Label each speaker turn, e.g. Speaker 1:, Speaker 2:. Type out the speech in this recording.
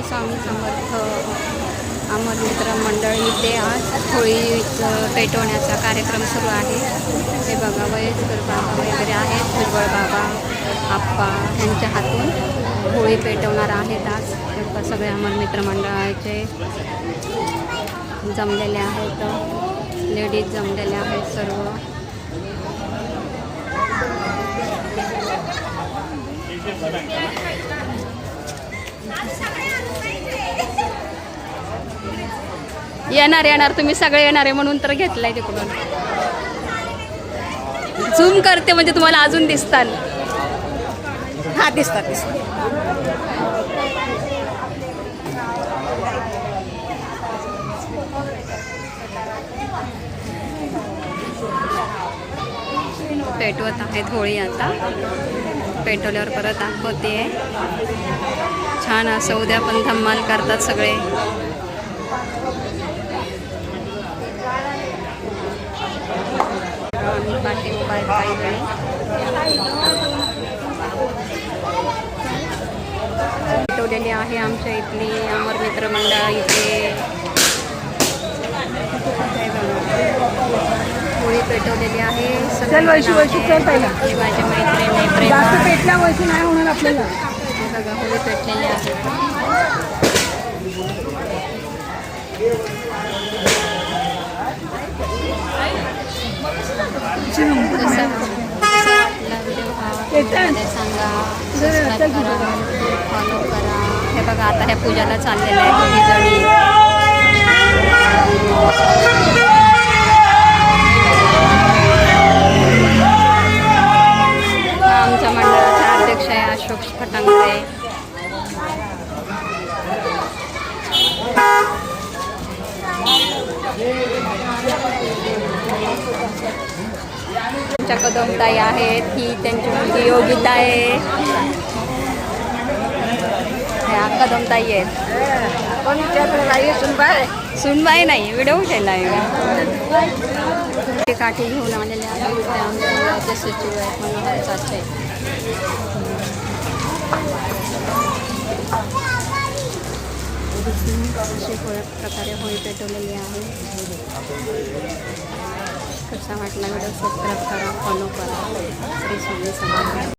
Speaker 1: स्वामी समर्थ अमर मित्र मंडळ इथे आज होळी पेटवण्याचा कार्यक्रम सुरू आहे। हे बघा वयस्कर बाबा वगैरे आहेत, भुजबळ बाबा आप्पा यांच्या हातून होळी पेटवणार आहेत। आज सगळे अमर मित्र मंडळाचे जमलेले आहेत, लेडीज जमलेल्या आहेत सर्व। येणार तुम्ही सगळे येणार आहे म्हणून तर घेतलाय तिकडून। झूम करते म्हणजे तुम्हाला अजून दिसतात।
Speaker 2: हा दिसतात
Speaker 1: पेटवत आहेत होळी। आता पेटवल्यावर परत दाखवते। छान असं उद्या पण धम्माल करतात सगळे। पाठी उपाय काही वेळी पेटवलेली आहे आमच्या इथली अमर मित्र मंडळ। इथे होळी पेटवलेली आहे सगळे। माझ्या मैत्रिणी
Speaker 2: जास्त पेटल्या वैशी नाही होणार आपल्याला।
Speaker 1: बघा होळी पेटलेली आहे। सांगा, सबस्क्राईब करा, फॉलो करा। हे बघा आता ह्या पूजाला चाललेल्या आहेत दोघी जणी। आमच्या मंडळाचे अध्यक्ष आहे अशोक फटांगरे। आमच्या कदमताई आहेत, ही त्यांची मुलगी योगिता आहे। ह्या कदमताई आहेत। सुनबाई नाही, व्हिडिओ केला आहे। काठी घेऊन आलेले आहेत ते आमच्या सचिव आहेत मनोहर चाचे। अशी प्रकारे होळी पेटवलेली आहे। कसा वाटला व्हिडिओ सबस्क्राईब करा, फॉलो करा। श्री स्वामी समर्थ।